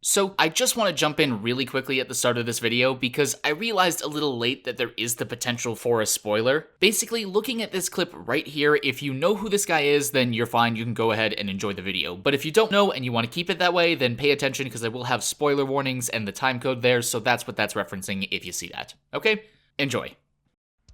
So I just want to jump in really quickly at the start of this video because I realized a little late that there is the potential for a spoiler. Basically, looking at this clip right here, if you know who this guy is, then you're fine, you can go ahead and enjoy the video. But if you don't know and you want to keep it that way, then pay attention because I will have spoiler warnings and the time code there, so that's what that's referencing if you see that. Okay? Enjoy.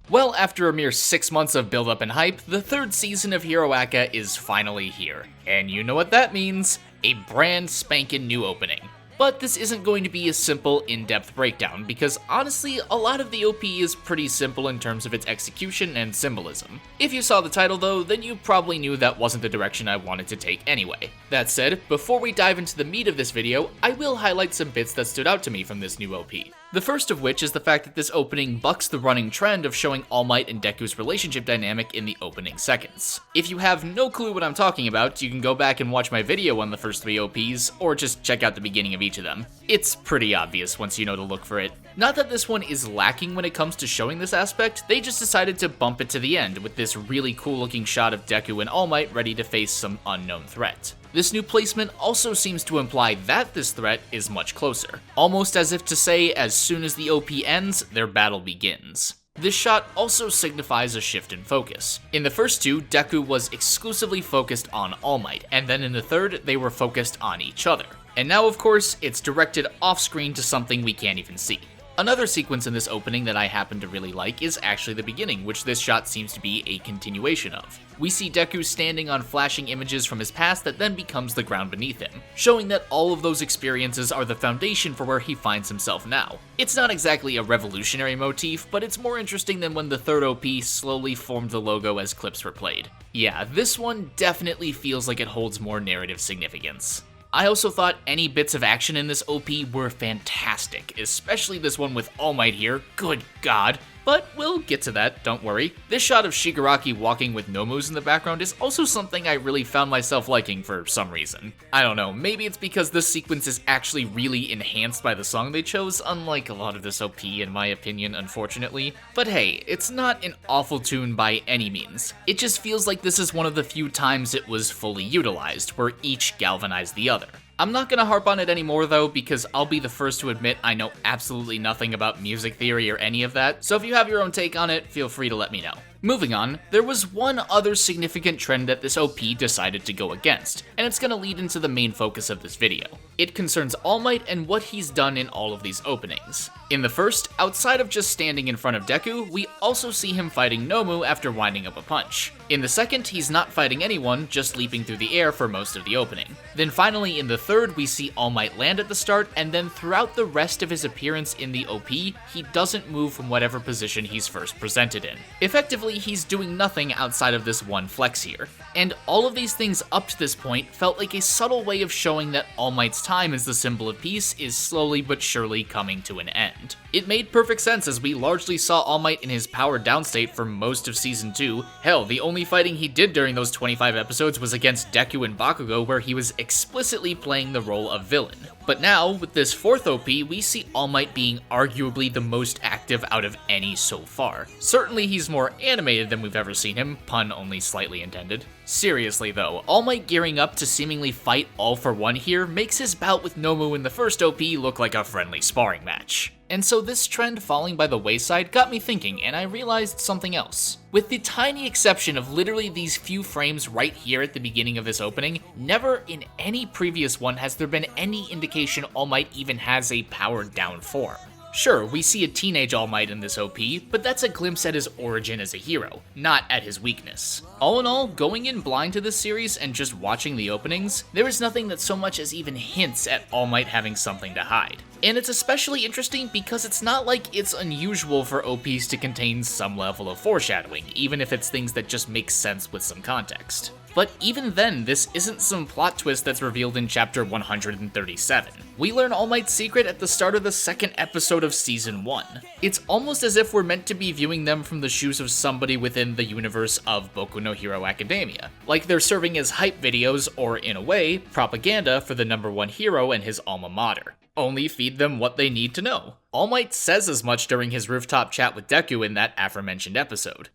Well, after a mere 6 months of build-up and hype, the third season of HeroAca is finally here. And you know what that means? A brand spankin' new opening. But this isn't going to be a simple, in-depth breakdown, because honestly, a lot of the OP is pretty simple in terms of its execution and symbolism. If you saw the title though, then you probably knew that wasn't the direction I wanted to take anyway. That said, before we dive into the meat of this video, I will highlight some bits that stood out to me from this new OP. The first of which is the fact that this opening bucks the running trend of showing All Might and Deku's relationship dynamic in the opening seconds. If you have no clue what I'm talking about, you can go back and watch my video on the first 3 OPs, or just check out the beginning of each of them. It's pretty obvious once you know to look for it. Not that this one is lacking when it comes to showing this aspect, they just decided to bump it to the end with this really cool looking shot of Deku and All Might ready to face some unknown threat. This new placement also seems to imply that this threat is much closer, almost as if to say as soon as the OP ends, their battle begins. This shot also signifies a shift in focus. In the first 2, Deku was exclusively focused on All Might, and then in the third, they were focused on each other. And now, of course, it's directed off-screen to something we can't even see. Another sequence in this opening that I happen to really like is actually the beginning, which this shot seems to be a continuation of. We see Deku standing on flashing images from his past that then becomes the ground beneath him, showing that all of those experiences are the foundation for where he finds himself now. It's not exactly a revolutionary motif, but it's more interesting than when the third OP slowly formed the logo as clips were played. Yeah, this one definitely feels like it holds more narrative significance. I also thought any bits of action in this OP were fantastic, especially this one with All Might here, good god. But we'll get to that, don't worry. This shot of Shigaraki walking with Nomu's in the background is also something I really found myself liking for some reason. I don't know, maybe it's because this sequence is actually really enhanced by the song they chose, unlike a lot of this OP in my opinion, unfortunately. But hey, it's not an awful tune by any means. It just feels like this is one of the few times it was fully utilized, where each galvanized the other. I'm not gonna harp on it anymore though, because I'll be the first to admit I know absolutely nothing about music theory or any of that, so if you have your own take on it, feel free to let me know. Moving on, there was one other significant trend that this OP decided to go against, and it's gonna lead into the main focus of this video. It concerns All Might and what he's done in all of these openings. In the first, outside of just standing in front of Deku, we also see him fighting Nomu after winding up a punch. In the second, he's not fighting anyone, just leaping through the air for most of the opening. Then finally, in the third, we see All Might land at the start, and then throughout the rest of his appearance in the OP, he doesn't move from whatever position he's first presented in. Effectively, he's doing nothing outside of this one flex here. And all of these things up to this point felt like a subtle way of showing that All Might's time as the symbol of peace is slowly but surely coming to an end. It made perfect sense as we largely saw All Might in his powered down state for most of Season 2. Hell, the only fighting he did during those 25 episodes was against Deku and Bakugo, where he was explicitly playing the role of villain. But now, with this fourth OP, we see All Might being arguably the most active out of any so far. Certainly he's more animated than we've ever seen him, pun only slightly intended. Seriously though, All Might gearing up to seemingly fight all for one here makes his bout with Nomu in the first OP look like a friendly sparring match. And so this trend falling by the wayside got me thinking, and I realized something else. With the tiny exception of literally these few frames right here at the beginning of this opening, never in any previous one has there been any indication All Might even has a powered down form. Sure, we see a teenage All Might in this OP, but that's a glimpse at his origin as a hero, not at his weakness. All in all, going in blind to this series and just watching the openings, there is nothing that so much as even hints at All Might having something to hide. And it's especially interesting because it's not like it's unusual for OPs to contain some level of foreshadowing, even if it's things that just make sense with some context. But even then, this isn't some plot twist that's revealed in chapter 137. We learn All Might's secret at the start of the second episode of Season 1. It's almost as if we're meant to be viewing them from the shoes of somebody within the universe of Boku no Hero Academia. Like they're serving as hype videos, or in a way, propaganda for the #1 hero and his alma mater. Only feed them what they need to know. All Might says as much during his rooftop chat with Deku in that aforementioned episode.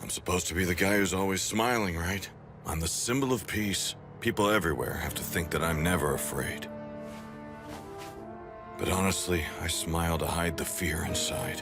I'm supposed to be the guy who's always smiling, right? I'm the symbol of peace. People everywhere have to think that I'm never afraid. But honestly, I smile to hide the fear inside.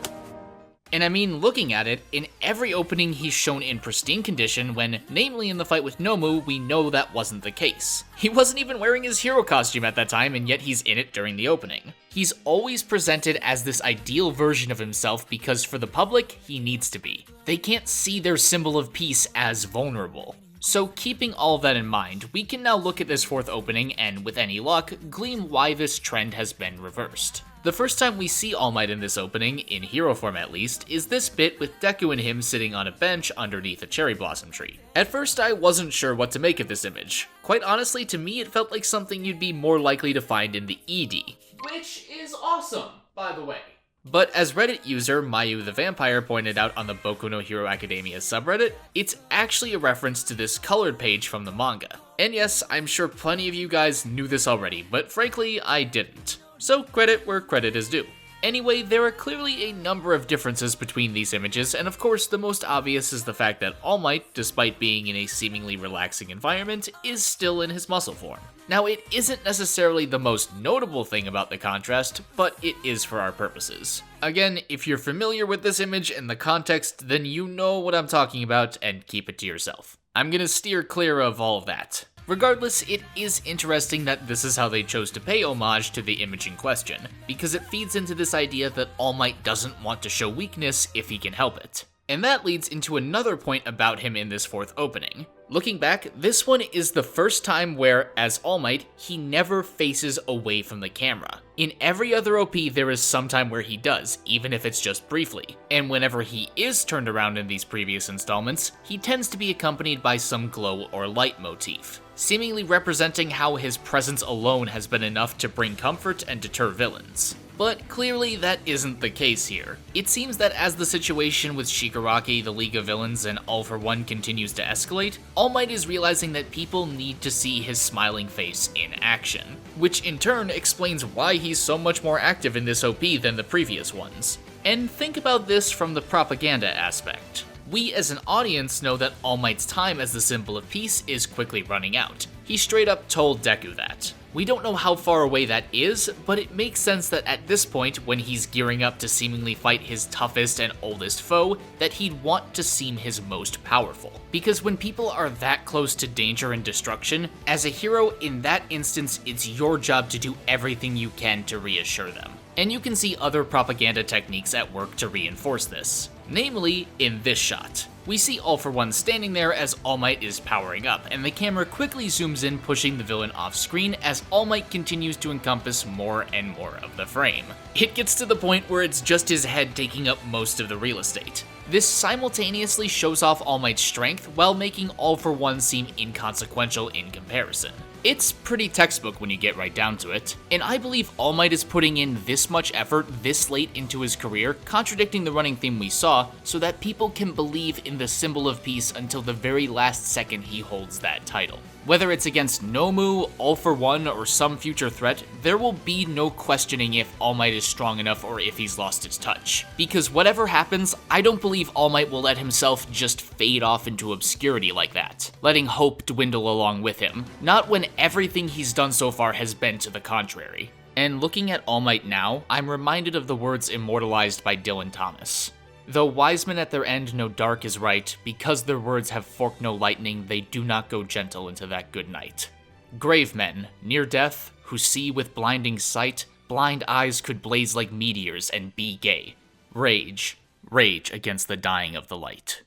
And I mean, looking at it, in every opening he's shown in pristine condition when, namely in the fight with Nomu, we know that wasn't the case. He wasn't even wearing his hero costume at that time, and yet he's in it during the opening. He's always presented as this ideal version of himself because for the public, he needs to be. They can't see their symbol of peace as vulnerable. So keeping all of that in mind, we can now look at this fourth opening and, with any luck, glean why this trend has been reversed. The first time we see All Might in this opening, in hero form at least, is this bit with Deku and him sitting on a bench underneath a cherry blossom tree. At first I wasn't sure what to make of this image. Quite honestly, to me it felt like something you'd be more likely to find in the ED. Which is awesome, by the way. But as Reddit user Mayu the Vampire pointed out on the Boku no Hero Academia subreddit, it's actually a reference to this colored page from the manga. And yes, I'm sure plenty of you guys knew this already, but frankly, I didn't. So credit where credit is due. Anyway, there are clearly a number of differences between these images, and of course the most obvious is the fact that All Might, despite being in a seemingly relaxing environment, is still in his muscle form. Now, it isn't necessarily the most notable thing about the contrast, but it is for our purposes. Again, if you're familiar with this image and the context, then you know what I'm talking about, and keep it to yourself. I'm gonna steer clear of all of that. Regardless, it is interesting that this is how they chose to pay homage to the image in question, because it feeds into this idea that All Might doesn't want to show weakness if he can help it. And that leads into another point about him in this fourth opening. Looking back, this one is the first time where, as All Might, he never faces away from the camera. In every other OP, there is some time where he does, even if it's just briefly. And whenever he is turned around in these previous installments, he tends to be accompanied by some glow or light motif, seemingly representing how his presence alone has been enough to bring comfort and deter villains. But clearly that isn't the case here. It seems that as the situation with Shigaraki, the League of Villains, and All For One continues to escalate, All Might is realizing that people need to see his smiling face in action, which in turn explains why he's so much more active in this OP than the previous ones. And think about this from the propaganda aspect. We as an audience know that All Might's time as the symbol of peace is quickly running out. He straight up told Deku that. We don't know how far away that is, but it makes sense that at this point, when he's gearing up to seemingly fight his toughest and oldest foe, that he'd want to seem his most powerful. Because when people are that close to danger and destruction, as a hero in that instance, it's your job to do everything you can to reassure them. And you can see other propaganda techniques at work to reinforce this. Namely, in this shot. We see All For One standing there as All Might is powering up, and the camera quickly zooms in, pushing the villain off screen as All Might continues to encompass more and more of the frame. It gets to the point where it's just his head taking up most of the real estate. This simultaneously shows off All Might's strength while making All For One seem inconsequential in comparison. It's pretty textbook when you get right down to it, and I believe All Might is putting in this much effort this late into his career, contradicting the running theme we saw, so that people can believe in the symbol of peace until the very last second he holds that title. Whether it's against Nomu, All For One, or some future threat, there will be no questioning if All Might is strong enough or if he's lost his touch. Because whatever happens, I don't believe All Might will let himself just fade off into obscurity like that, letting hope dwindle along with him. Not when everything he's done so far has been to the contrary. And looking at All Might now, I'm reminded of the words immortalized by Dylan Thomas. Though wise men at their end know dark is right, because their words have forked no lightning, they do not go gentle into that good night. Grave men, near death, who see with blinding sight, blind eyes could blaze like meteors and be gay. Rage, rage against the dying of the light.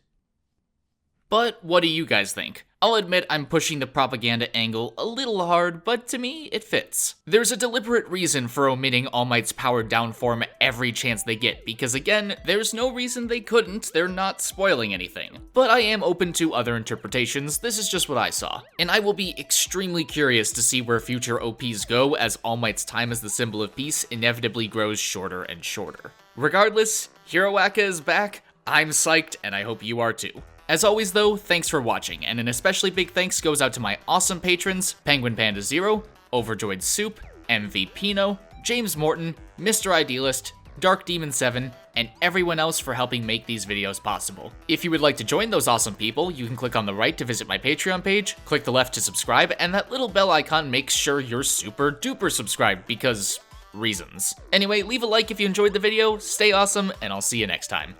But what do you guys think? I'll admit I'm pushing the propaganda angle a little hard, but to me, it fits. There's a deliberate reason for omitting All Might's powered down form every chance they get, because again, there's no reason they couldn't, they're not spoiling anything. But I am open to other interpretations, this is just what I saw. And I will be extremely curious to see where future OPs go as All Might's time as the symbol of peace inevitably grows shorter and shorter. Regardless, HeroAca is back, I'm psyched, and I hope you are too. As always though, thanks for watching, and an especially big thanks goes out to my awesome patrons, PenguinPandaZero, OverjoyedSoup, MVPino, James Morton, Mr. Idealist, DarkDemon7, and everyone else for helping make these videos possible. If you would like to join those awesome people, you can click on the right to visit my Patreon page, click the left to subscribe, and that little bell icon makes sure you're super duper subscribed because, reasons. Anyway, leave a like if you enjoyed the video, stay awesome, and I'll see you next time.